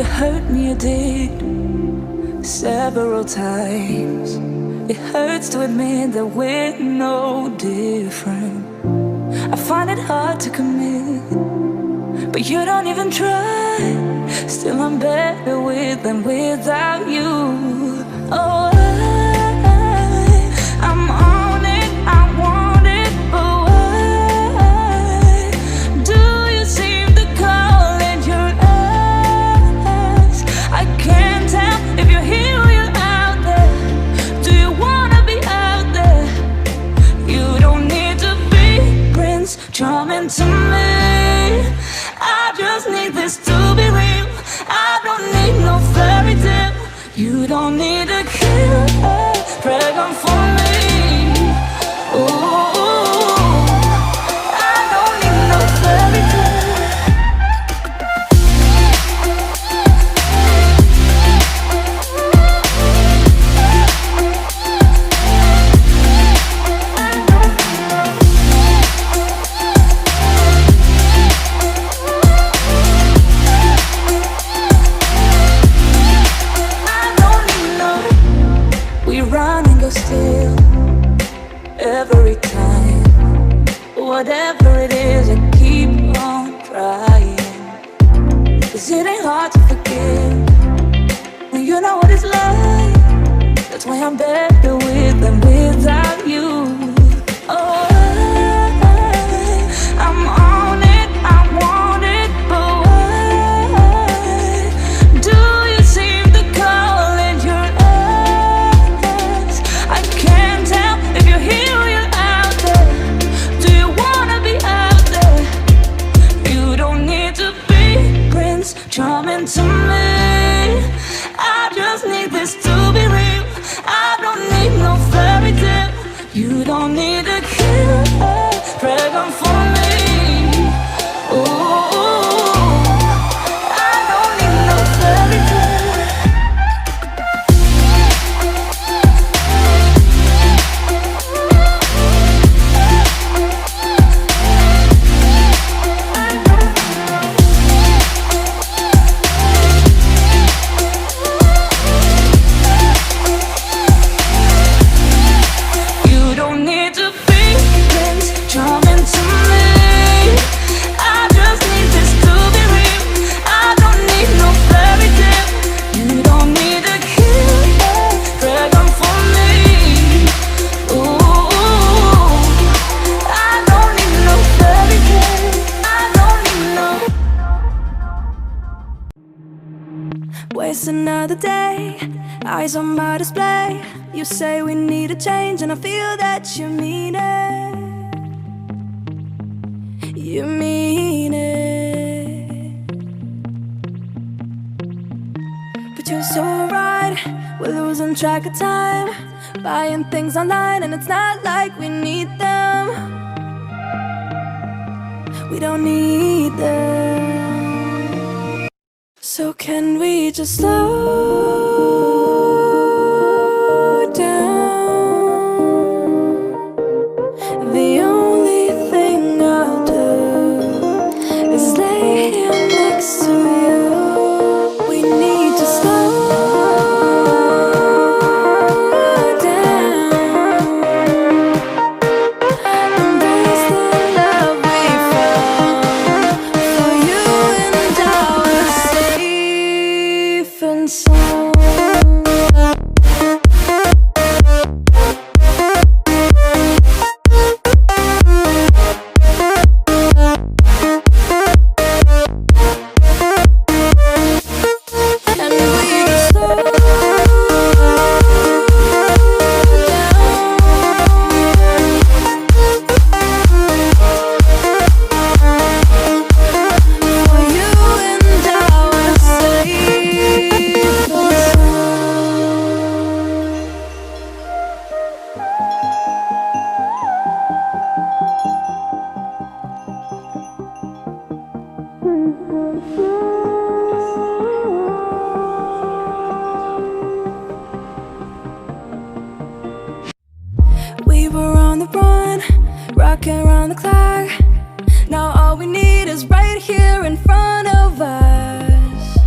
You hurt me, you did, several times. It hurts to admit that we're no different. I find it hard to commit, but you don't even try. Still I'm better with than without you. Oh, I'm on it, I want it, but why do you seem to call in your eyes? I can't tell if you're here or you're out there. Do you wanna be out there? You don't need to be Prince Charming to me. I just need this to be real. I don't need no fairy tale. You don't need a killer pregnant for me. Ooh, I don't need no fairy tale. Still, every time, whatever it is, I keep on trying. 'Cause it ain't hard to forgive when you know what it's like. That's why I'm better with than without you. Oh, I'm on it, I want it, but why do you seem to call in your eyes? I can't tell if you're here or you're out there. Do you wanna be out there? You don't need to be Prince Charming to me. I just need this to be real. I don't need no fairy tale. You don't need a killer pregnant for me. Ooh, I don't need no fairy tale. You don't need to be Prince Charming to me. I just need this to be real. I don't need no fairy tale. You don't need a killer pregnant for me. Ooh, I don't need no fairy tale. I don't need no. Waste another day, eyes on my display. You say we need a change, and I feel that you mean it. You mean it. But you're so right, we're losing track of time, buying things online, and it's not like we need them. We don't need them. So can we just slow down? The only thing I'll do is lay here next to you. We need to slow down. Embrace the love we found. For you and I are safe and sound. And we just slow down. For you and I are safe and we were on the run, rocking around the clock. Now all we need is right here in front of us.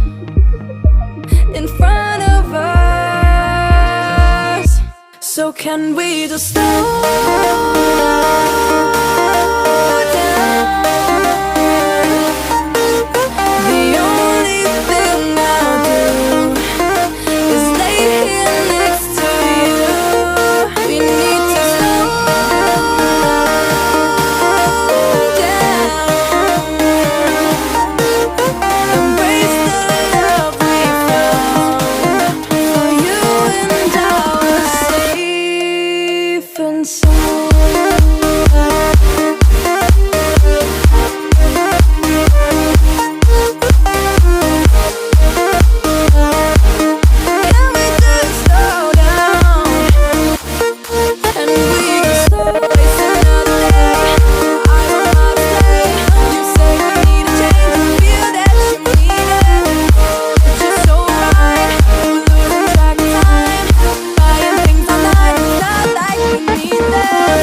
So can we just slow down? The only thing I'll do is lay here next to you. We need to slow down. Embrace the love we found. For you and I was safe and sound. Can we just slow down? And we can slow waste another day. I don't wanna stay. You say we need a change, and I feel that you need it. It's just so right. We're losing track of time, buying things online. It's not like we need them.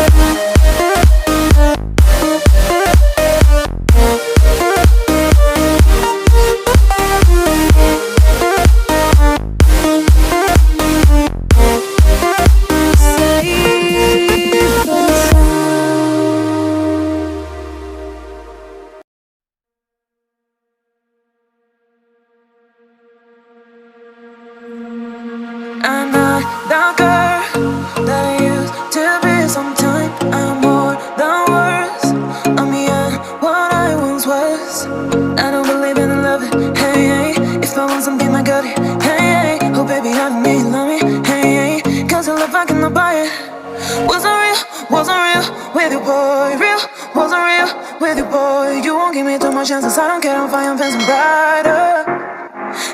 Safe and sound. I'm not the girl that I used to be. Sometime I'm more than words. I'm beyond what I once was. I don't believe in love. Hey, hey. If I want something, I got it. Hey, hey. Oh baby, I don't need love me. Hey, hey. Cause the love I cannot buy it. Wasn't real with you, boy. Real, wasn't real with you, boy. You won't give me too much chances. I don't care if I am fencing brighter.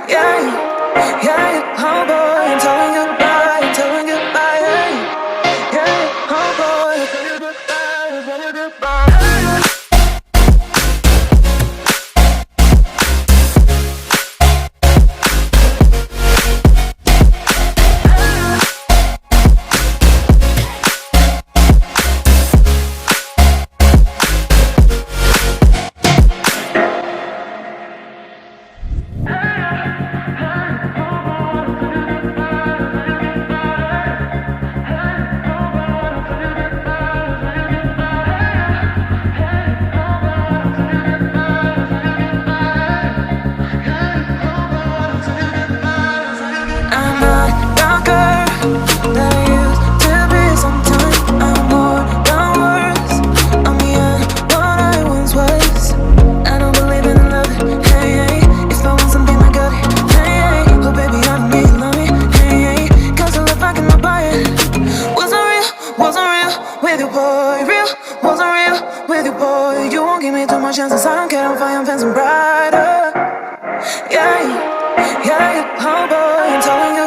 Yeah, yeah, oh boy, I'm telling goodbye, I'm telling goodbye, yeah, yeah, oh boy, I'm telling goodbye, I'm telling goodbye. I'm not the girl that I used to be. Sometimes I'm more than words. I'm beyond what I once was. I don't believe in love. Hey, hey. If I want something, I got it. Hey, hey. Oh baby, I don't need love me. Hey, hey. Cause the love I cannot buy it. Wasn't real with you, boy. Real, wasn't real with you, boy. You won't give me too much chances. I don't care if I am fencing brighter. Yeah, yeah, oh boy, I'm telling you.